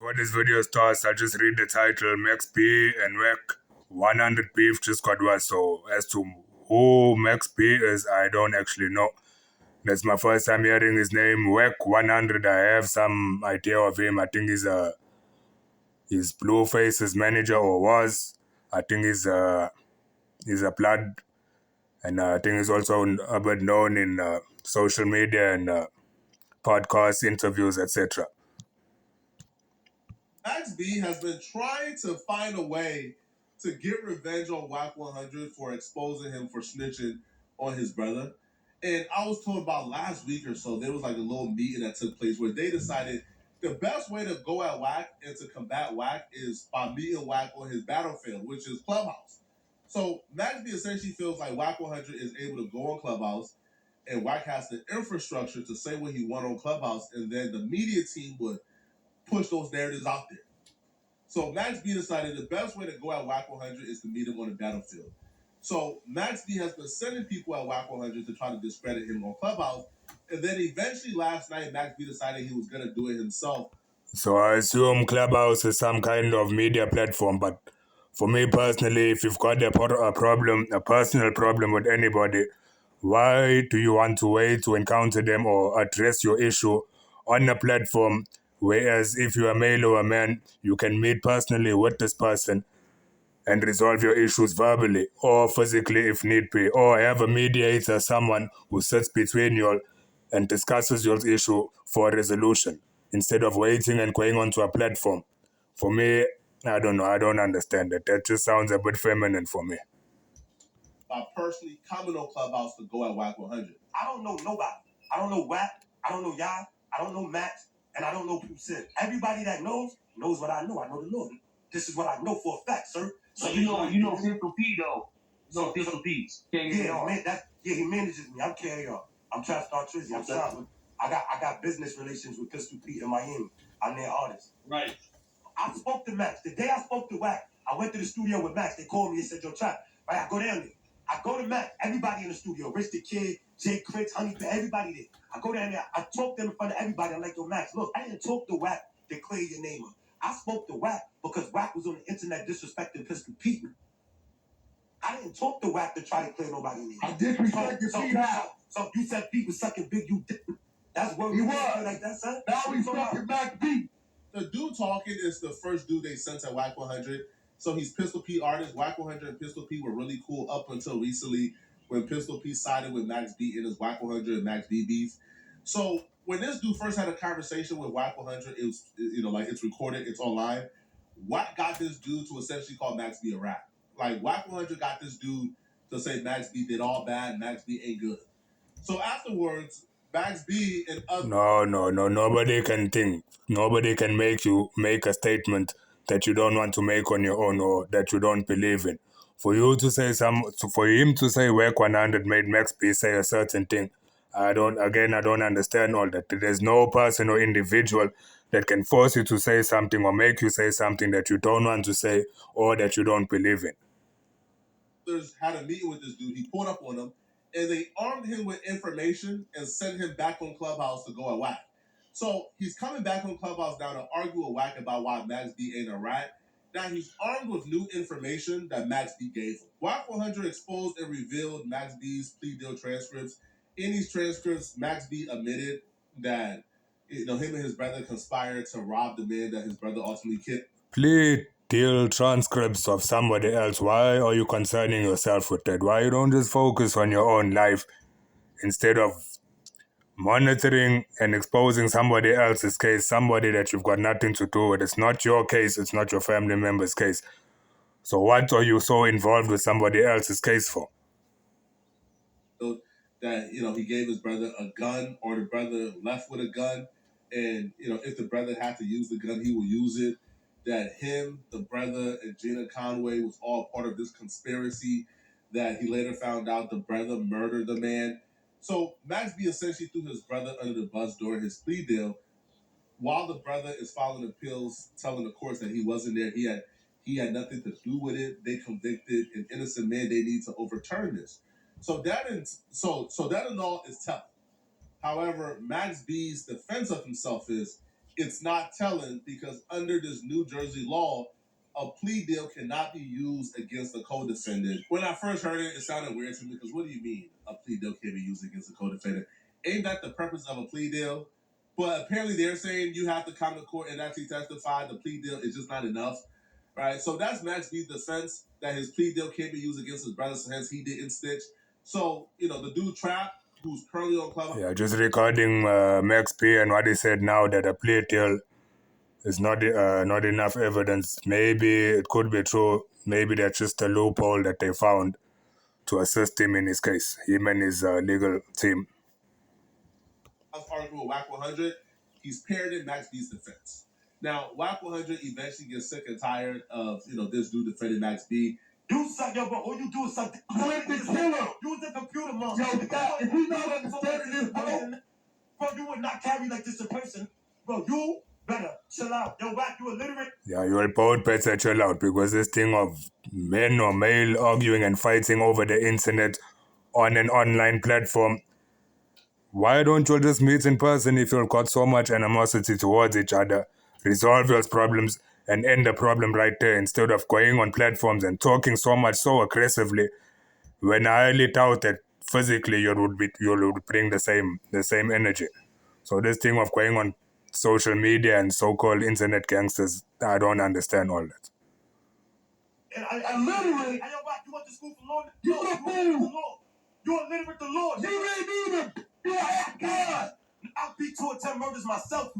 Before this video starts, I'll just read the title. Max P and Wack 100 beef just got worse. So as to who Max P is, I don't actually know. That's my first time hearing his name. Wack 100, I have some idea of him. I think he's Blueface's manager, or was. I think he's a blood, and I think he's also a bit known in social media and podcasts, interviews, etc. Max B has been trying to find a way to get revenge on Wack 100 for exposing him for snitching on his brother. And I was told about last week or so, there was like a little meeting that took place where they decided the best way to go at Wack and to combat Wack is by meeting Wack on his battlefield, which is Clubhouse. So Max B essentially feels like Wack 100 is able to go on Clubhouse and Wack has the infrastructure to say what he want on Clubhouse, and then the media team would push those narratives out there. So Max B decided the best way to go at Wack 100 is to meet him on the battlefield. So Max B has been sending people at Wack 100 to try to discredit him on Clubhouse. And then eventually last night, Max B decided he was going to do it himself. So I assume Clubhouse is some kind of media platform, but for me personally, if you've got a problem, a personal problem with anybody, why do you want to wait to encounter them or address your issue on a platform? Whereas if you are male or a man, you can meet personally with this person and resolve your issues verbally or physically if need be, or have a mediator, someone who sits between you all and discusses your issue for a resolution instead of waiting and going onto a platform. For me, I don't know. I don't understand it. That just sounds a bit feminine for me. By personally coming on Clubhouse to go at Wack 100. I don't know nobody. I don't know Wack. I don't know y'all. I don't know Max. And I don't know Sin. Everybody that knows what I know. I know the Lord. This is what I know for a fact, sir. So you know Pistol P though. So Pistol P's. Yeah, man, he manages me. I'm KAR. I'm trying to start Trizzy. I'm signed. I got business relations with Pistol P in Miami. I'm their artist. Right. I spoke to Max. The day I spoke to Wack, I went to the studio with Max. They called me and said, yo, Trap, right, I go down there. I go to Max, everybody in the studio, Rich the Kid, Jay Cricks, Honey Bear, everybody there. I go down there, I talk to them in front of everybody. I'm like, yo, Max, look, I didn't talk to Wack to clear your name up. I spoke to Wack because Wack was on the internet disrespecting Pistol Pete. I didn't talk to Wack to try to clear nobody's name. I disrespect your Pete out. So you said Pete was sucking big, you did. That's what he was. Like that, son. Now we fucking back Pete. The dude talking is the first dude they sent at Wack 100. So he's Pistol P artist. Wack 100 and Pistol P were really cool up until recently when Pistol P sided with Max B in his Wack 100 and Max B beef. So when this dude first had a conversation with Wack 100, it was, like it's recorded, it's online. Wack got this dude to essentially call Max B a rat. Like Wack 100 got this dude to say Max B did all bad, Max B ain't good. So afterwards, Max B and other... No. Nobody can think. Nobody can make you make a statement that you don't want to make on your own or that you don't believe in. For him to say Wack 100 made Max B say a certain thing, I don't understand all that. There's no person or individual that can force you to say something or make you say something that you don't want to say or that you don't believe in. Had a meeting with this dude. He pulled up on him, and they armed him with information and sent him back on Clubhouse to go at Wack. So he's coming back on Clubhouse now to argue with Wack about why Max B ain't a rat. Now he's armed with new information that Max B gave him. Wack 100 exposed and revealed Max B's plea deal transcripts. In these transcripts, Max B admitted that him and his brother conspired to rob the man that his brother ultimately killed. Plea deal transcripts of somebody else. Why are you concerning yourself with that? Why you don't just focus on your own life instead of monitoring and exposing somebody else's case, somebody that you've got nothing to do with? It's not your case, it's not your family member's case. So what are you so involved with somebody else's case for? That, he gave his brother a gun, or the brother left with a gun, and, if the brother had to use the gun, he will use it. That him, the brother, and Gina Conway was all part of this conspiracy, that he later found out the brother murdered the man. So Max B essentially threw his brother under the bus during his plea deal, while the brother is filing appeals, telling the courts that he wasn't there, he had nothing to do with it. They convicted an innocent man. They need to overturn this. So that in all is tough. However, Max B's defense of himself is It's not telling because under this New Jersey law, a plea deal cannot be used against a co-defendant. When I first heard it, it sounded weird to me because what do you mean a plea deal can't be used against a co-defendant? Ain't that the purpose of a plea deal? But apparently they're saying you have to come to court and actually testify. The plea deal is just not enough, right? So that's Max B's defense that his plea deal can't be used against his brother, so hence he didn't snitch. So, the dude Trap, who's currently on Club. Yeah, just recording Max P and what he said now that a plea deal is not enough evidence. Maybe it could be true. Maybe that's just a loophole that they found to assist him in his case, him and his legal team. I was arguing with Wack 100. He's paired in Max B's defense. Now, Wack 100 eventually gets sick and tired of, this dude defending Max B. You suck, yo, bro. All you do is suck. You ain't the killer. Use the computer, monster. Yo, if we not understanding this, bro, you would not carry like this in person. Bro, you better chill out. Yo, Wack, you illiterate. Yeah, you'll both better chill out because this thing of men or male arguing and fighting over the internet on an online platform, why don't you just meet in person if you've got so much animosity towards each other? Resolve your problems and end the problem right there instead of going on platforms and talking so much so aggressively when I highly doubt that physically you would bring the same energy. So this thing of going on social media and so-called internet gangsters, I don't understand all that. And I literally, I know Wack, you went to school for law. You a fool. You're illiterate the law. You ain't even. You're a God. I'll beat 2 or 10 murders myself.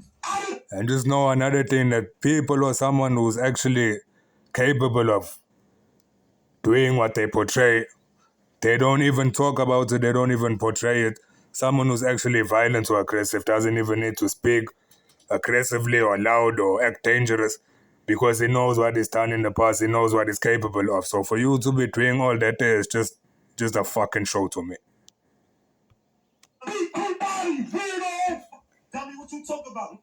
And just know another thing, that people or someone who's actually capable of doing what they portray, they don't even talk about it, they don't even portray it. Someone who's actually violent or aggressive doesn't even need to speak aggressively or loud or act dangerous because he knows what he's done in the past, he knows what he's capable of. So for you to be doing all that is just a fucking show to me. Tell me what you talk about.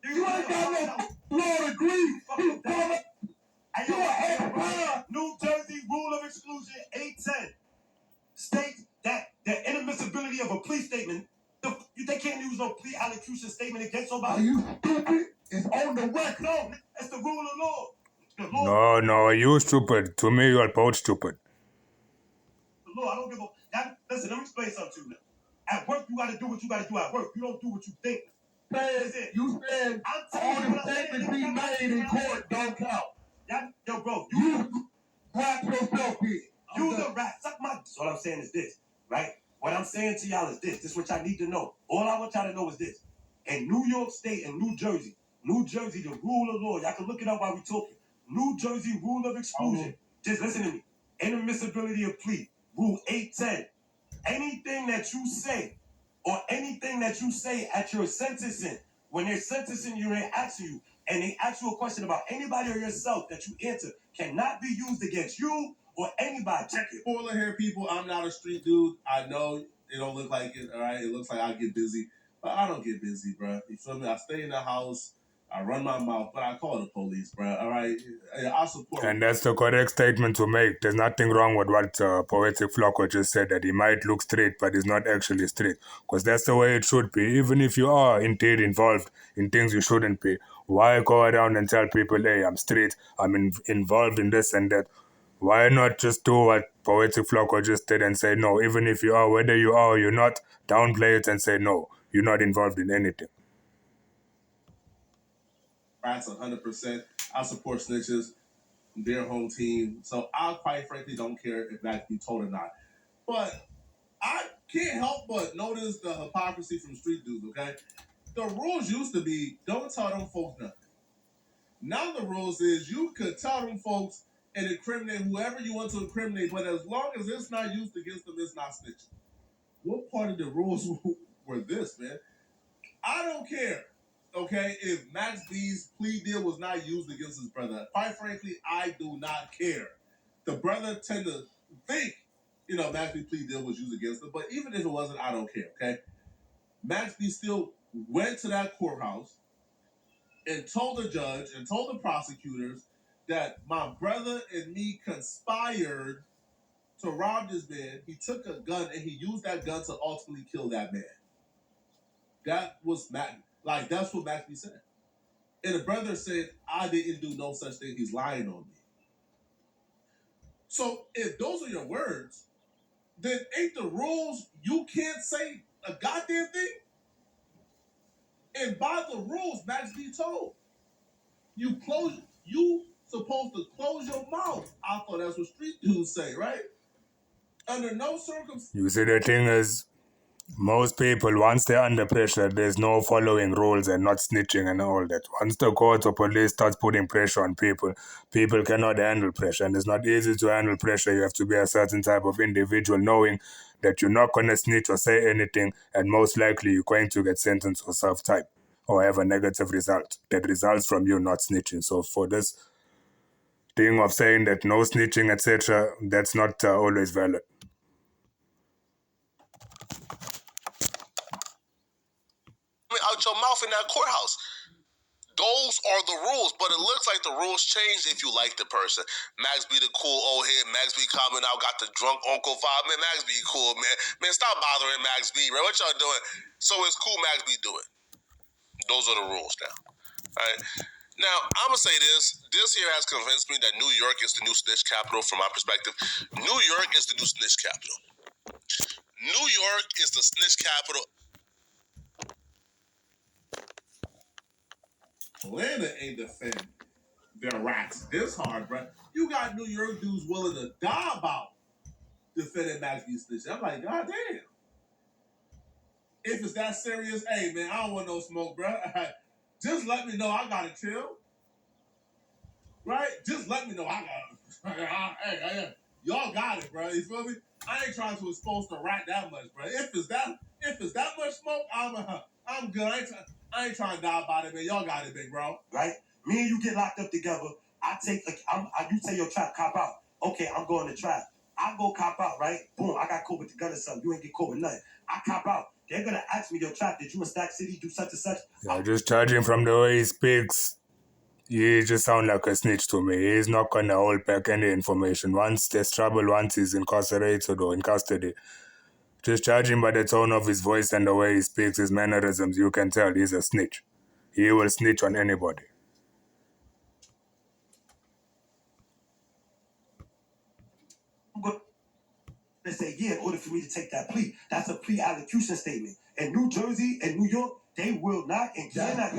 You ain't got no law degree. New Jersey rule of exclusion 810 states that the inadmissibility of a plea statement, they can't use no plea allocution statement against somebody. Are you stupid? It's on the record. No, it's the rule of law. The law. No, you stupid. To me, you're both stupid. The law, I don't give a... Listen, let me explain something to you now. At work, you got to do what you got to do at work. You don't do what you think. That's it. You said all the statements be made in court don't count. Yo, bro, you wrap yourself here. You the rat. Suck my... So what I'm saying is this, right? What I'm saying to y'all is this. This is what y'all need to know. All I want y'all to know is this. In New York State and New Jersey, the rule of law, y'all can look it up while we talking. New Jersey rule of exclusion. Just listen to me. Inadmissibility of plea. Rule 810. Anything that you say or anything that you say at your sentencing, when they're sentencing you, they ask you, and they ask you a question about anybody or yourself that you answer, cannot be used against you or anybody. Check it. Spoiler here, people. I'm not a street dude. I know it don't look like it, all right? It looks like I get busy. But I don't get busy, bro. You feel me? I stay in the house. I run my mouth, but I call the police, bro. All right? I support. And that's the correct statement to make. There's nothing wrong with what Poetic Flocko just said, that he might look straight, but he's not actually straight. Because that's the way it should be. Even if you are indeed involved in things you shouldn't be, why go around and tell people, hey, I'm straight, I'm involved in this and that? Why not just do what Poetic Flocko just did and say, no, even if you are, whether you are or you're not, downplay it and say, no, you're not involved in anything. That's 100%. I support snitches, their home team. So I quite frankly don't care if that be told or not. But I can't help but notice the hypocrisy from street dudes, okay? The rules used to be don't tell them folks nothing. Now the rules is you could tell them folks and incriminate whoever you want to incriminate, but as long as it's not used against them, it's not snitching. What part of the rules were this, man? I don't care, okay, if Max B's plea deal was not used against his brother. Quite frankly, I do not care. The brother tend to think, Max B's plea deal was used against him, but even if it wasn't, I don't care, okay? Max B still went to that courthouse and told the judge and told the prosecutors that my brother and me conspired to rob this man. He took a gun and he used that gun to ultimately kill that man. That was Matt. Like, that's what Max B said. And the brother said, I didn't do no such thing. He's lying on me. So if those are your words, then ain't the rules you can't say a goddamn thing? And by the rules, Max B told, you supposed to close your mouth. I thought that's what street dudes say, right? Under no circumstances. You see, the thing is, most people, once they're under pressure, there's no following rules and not snitching and all that. Once the court or police starts putting pressure on people, people cannot handle pressure. And it's not easy to handle pressure. You have to be a certain type of individual, knowing that you're not going to snitch or say anything, and most likely you're going to get sentenced or serve time or have a negative result that results from you not snitching. So for this thing of saying that no snitching, etc., that's not always valid. Out your mouth in that courthouse. Those are the rules, but it looks like the rules changed if you like the person. Max be the cool old head. Max be coming out, got the drunk Uncle 5. Man, Max be cool, man. Man, stop bothering Max B, bro. What y'all doing? So it's cool Max B do it. Those are the rules now. All right. Now, I'm going to say this. This here has convinced me that New York is the new snitch capital from my perspective. New York is the new snitch capital. New York is the snitch capital. Atlanta ain't defending their rats this hard, bro. You got New York dudes willing to die about defending Max B snitch. I'm like, God damn. If it's that serious, hey man, I don't want no smoke, bro. Just let me know I gotta chill. Right? Just let me know I gotta. Hey, y'all got it, bro. You feel me? I ain't trying to expose the rat that much, bro. If it's that much smoke, I'm good. I ain't trying to die about it, man. Y'all got it, big bro. Right? Me and you get locked up together. You say your trap cop out. Okay, I'm going to trap. I go cop out, right? Boom, I got caught with the gun or something. You ain't get caught with nothing. I cop out. They're gonna ask me, your trap, did you in Stack City do such and such? Yeah, just judging from the way he speaks, he just sounds like a snitch to me. He's not gonna hold back any information. Once there's trouble, once he's incarcerated or in custody, just judging by the tone of his voice and the way he speaks, his mannerisms, you can tell he's a snitch. He will snitch on anybody. They say, yeah, in order for me to take that plea, that's a plea allocution statement. In New Jersey and New York, they will not and cannot.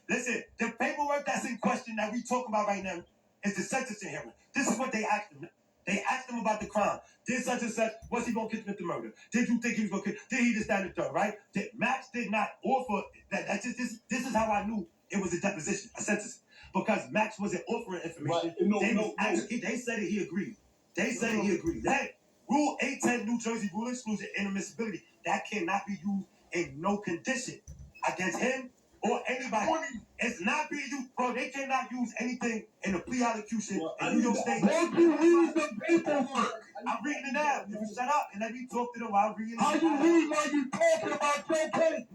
Listen, the paperwork that's in question that we talk about right now is the sentencing hearing. This is what they asked him. They asked him about the crime. Did such and such, was he going to commit the murder? Did you think he was going to Did he just stand the third, right? Max did not offer that. This is how I knew it was a deposition, a sentencing. Because Max wasn't offering information. They said it, he agreed. They said it, he agreed. That Rule 810 New Jersey rule exclusion inadmissibility. That cannot be used in no condition against him or anybody. It's not being used, bro. They cannot use anything in the plea allocution in New York State. Don't you read the paperwork? I'm reading it now. If you shut up and let me talk to them while I'm reading it. How you read while you talking about your case?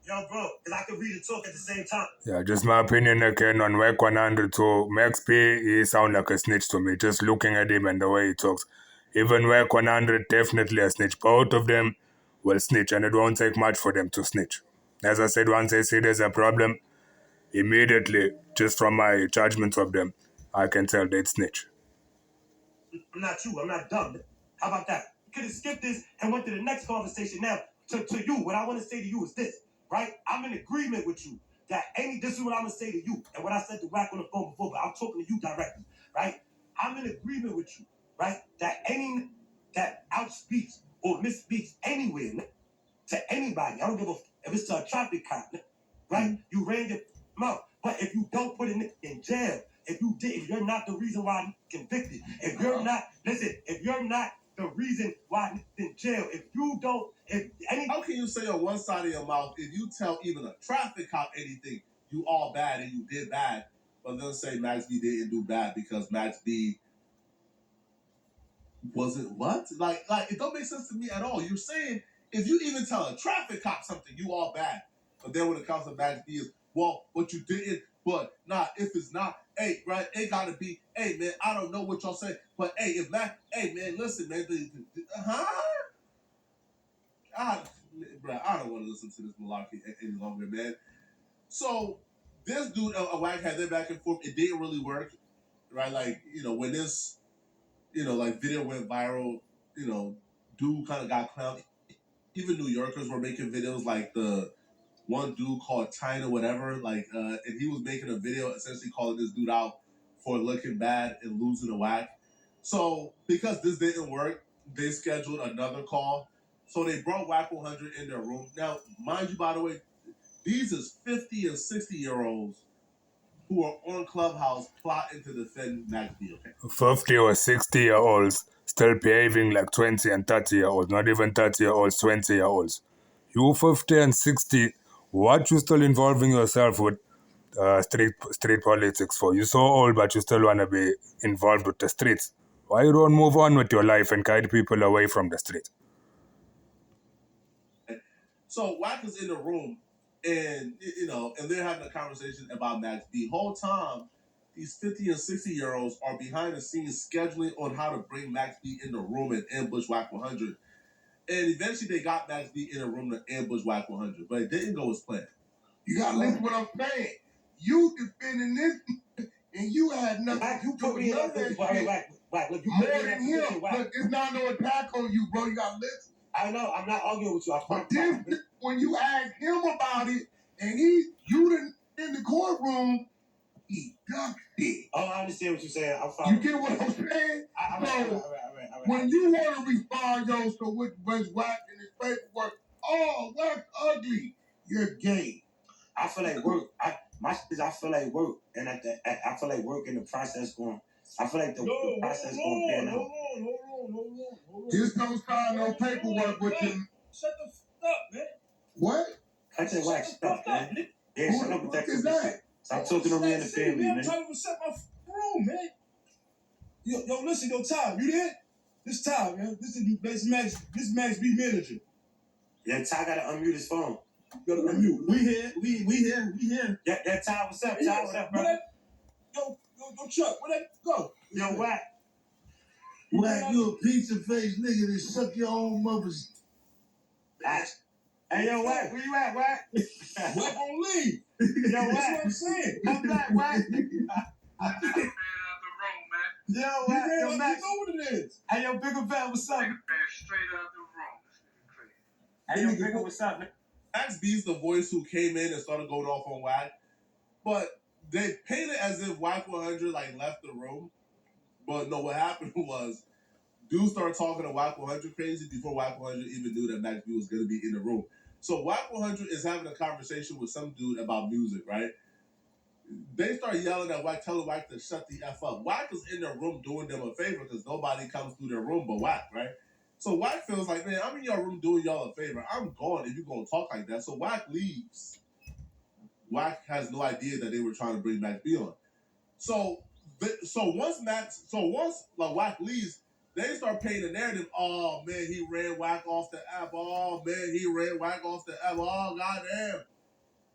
Yo, bro, because I can read and talk at the same time. Yeah, just my opinion again on Wack 100 to Max P, he sounds like a snitch to me, just looking at him and the way he talks. Even Wack 100, definitely a snitch. Both of them will snitch, and it won't take much for them to snitch. As I said, once they see there's a problem, immediately, just from my judgment of them, I can tell they'd snitch. I'm not you. I'm not dumb. How about that? You could have skipped this and went to the next conversation. Now, to you, what I want to say to you is this, right? I'm in agreement with you that this is what I'm going to say to you. And what I said to Wack on the phone before, but I'm talking to you directly, right? I'm in agreement with you, right? That any that outspeaks or misspeaks anywhere to anybody, I don't give a if it's to a traffic cop, right? You ran your mouth. But if you don't put it in jail, if you're not the reason why I'm convicted, if you're not the reason why I'm in jail, how can you say on one side of your mouth, if you tell even a traffic cop anything, you all bad and you did bad, but then say Max B didn't do bad because Max B wasn't what? Like it don't make sense to me at all. You're saying if you even tell a traffic cop something, you all bad. But then when it comes to Max B is, well, what you didn't, but not if it's not, hey, right, it gotta be, hey man, I don't know what y'all say, but hey, if Max, hey man, listen, man, God, bro, I don't want to listen to this malarkey any longer, man. So this dude, Wack, had their back and forth. It didn't really work, right? Like, when this, like video went viral, dude kind of got clowned. Even New Yorkers were making videos, like the one dude called China whatever, and he was making a video essentially calling this dude out for looking bad and losing a Wack. So because this didn't work, they scheduled another call. So they brought Wack 100 in their room. Now, mind you, by the way, these is 50 and 60-year-olds who are on Clubhouse plotting to defend Max B. Okay? 50 or 60-year-olds still behaving like 20 and 30-year-olds, not even 30-year-olds, 20-year-olds. You 50 and 60, what you still involving yourself with street politics for? You so old, but you still want to be involved with the streets. Why you don't move on with your life and guide people away from the street? So Wack is in the room, and and they're having a conversation about Max B. Whole time, these 50 and 60-year-olds are behind the scenes scheduling on how to bring Max B in the room and ambush Wack 100. And eventually they got Max B in a room to ambush Wack 100, but it didn't go as planned. You gotta listen to what I'm saying. You defending this, and you had nothing. Wack, you put me in that Wack, look, you more put me in than that him. position, Wack. Look, it's not no attack on you, bro. You gotta listen. I know, I'm not arguing with you. But this, when you ask him about it, and you didn't in the courtroom, he ducked it. Oh, I understand what you're saying. I'm fine. You get what I'm saying? All right. When you want to respond, so with Wack and his paperwork, oh, Wack's ugly. You're gay. I feel like work. I feel like work, and I feel like work in the process going. I feel like the process going pan out. Hold on. Just don't sign no paperwork with him. Shut the fuck up, man. What? I said, Wack, stop, man. Yeah, shut up with that. What is that? Stop talking to me in the family, man. I'm trying to set my room, man. Yo, listen, Ty, you there? This Ty, man. This Max B manager. Yeah, Ty gotta unmute his phone. You gotta unmute. We here. Yeah, that Ty, what's up? Ty, what's up, bro? Yo, Chuck, where that go? Yo, Wack. Wack, you a pizza face nigga that suck your own mother's. Hey, yo, Wack, where you at, Wack? Wack on leave. Yo, Wack. That's what I'm saying. Come back, Wack. Yo, Wack, yo, You Max. know what it is. Hey, yo, Bigger Vet, what's up? Straight out the room. Hey, yo, Bigger, what's up, man? Max B's the voice who came in and started going off on Wack, but they painted it as if Wack 100 left the room. But no, what happened was dude started talking to Wack 100 crazy before Wack 100 even knew that Max B was going to be in the room. So Wack 100 is having a conversation with some dude about music, right? They start yelling at Wack, telling Wack to shut the F up. Wack is in their room doing them a favor because nobody comes through their room but Wack, right? So Wack feels like, man, I'm in your room doing y'all a favor. I'm gone if you're going to talk like that. So Wack leaves. Wack has no idea that they were trying to bring Max B on. So once Wack leaves, they start painting the narrative. Oh man, he ran Wack off the app. Oh man, he ran Wack off the app. Oh goddamn.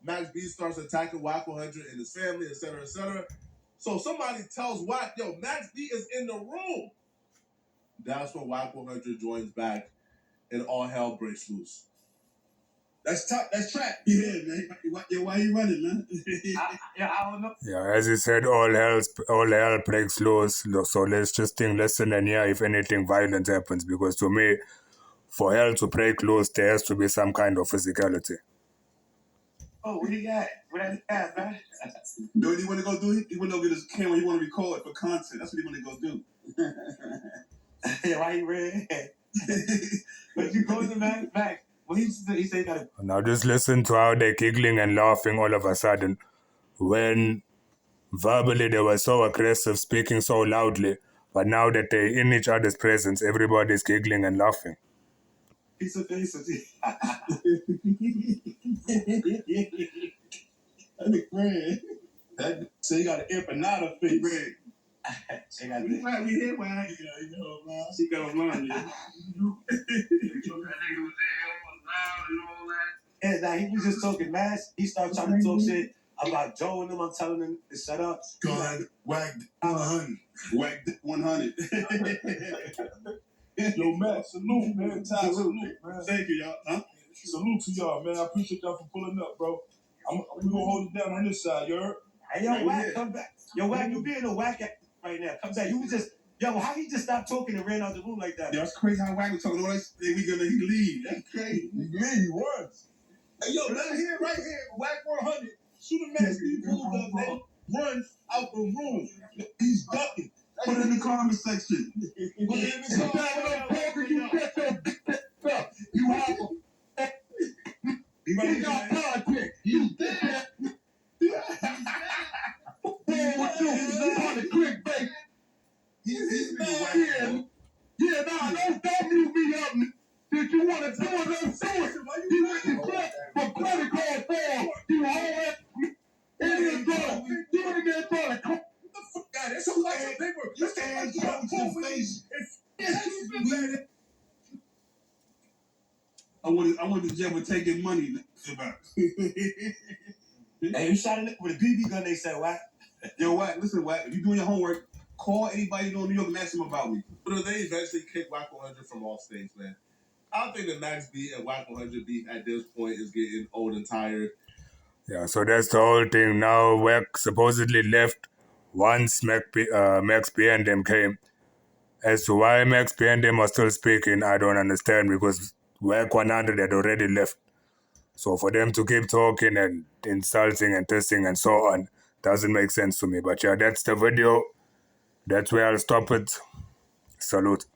Max B starts attacking Wack 100 and his family, etc., etc. So somebody tells Wack, yo, Max B is in the room. That's when Wack 100 joins back and all hell breaks loose. That's track. Yeah, man. Why you running, man? I don't know. Yeah, as you said, all hell breaks loose. So let's just think, listen and hear if anything violent happens. Because to me, for hell to break loose, there has to be some kind of physicality. Oh, where he at? Where that at, man? You know what he want to go do? He want to go get his camera. He want to record for content. That's what he want to go do. Yeah, why he ran? But you go to Max. Well, he said he got to. Now just listen to how they're giggling and laughing all of a sudden. When verbally they were so aggressive, speaking so loudly, but now that they're in each other's presence, everybody's giggling and laughing. Piece of face. That grand. That so you got an empanada face. Right. She got We this. here, man. You know, man. She got a line. That nigga was loud and all that. Yeah, nah, he was just talking mad. He started trying to talk shit about Joe and them. I'm telling him to shut up. God, Wack 100. Wack 100. Yo, Matt, salute, man. Ty, salute, man. Thank you, y'all. Huh? Salute to y'all, man. I appreciate y'all for pulling up, bro. I'm gonna hold it down on this side, you heard? Hey, yo, Wack, come back. Yo, Wack, you being a Wack right now. Come back. You was just, yo, how he just stopped talking and ran out the room like that? Yeah, that's crazy how Wack was talking. All that shit, he leave. That's crazy. He leave, he runs. Hey, yo, right here, Wack 100. Shoot a man, he pulled up, man. Run out the room. He's ducking. Put it in the comment section. Put it in the comment section. You have a... You got politics. You dead. What you on the clickbait? He's mad. Yeah, nah, don't mute me up. If you want to do it, let's do it. You went to court for credit card fraud. You whole ass idiot brother. You ain't been trying to come. What the fuck, guy? That's a lot of paper. You stand up to your face. I went to jail for taking money. Hey, you shot it with a BB gun, they said, Wack. Yo, Wack, listen, Wack, if you're doing your homework, call anybody you know in New York and ask them about me. But if they eventually kick Wack 100 from all states, man, I don't think the Max beat and Wack 100 beat at this point is getting old and tired. Yeah, so that's the whole thing. Now Wack supposedly left once Max behind them came. As to why Max behind them are still speaking, I don't understand, because Wack 100 had already left. So for them to keep talking and insulting and testing and so on doesn't make sense to me. But yeah, that's the video. That's where I'll stop it. Salute.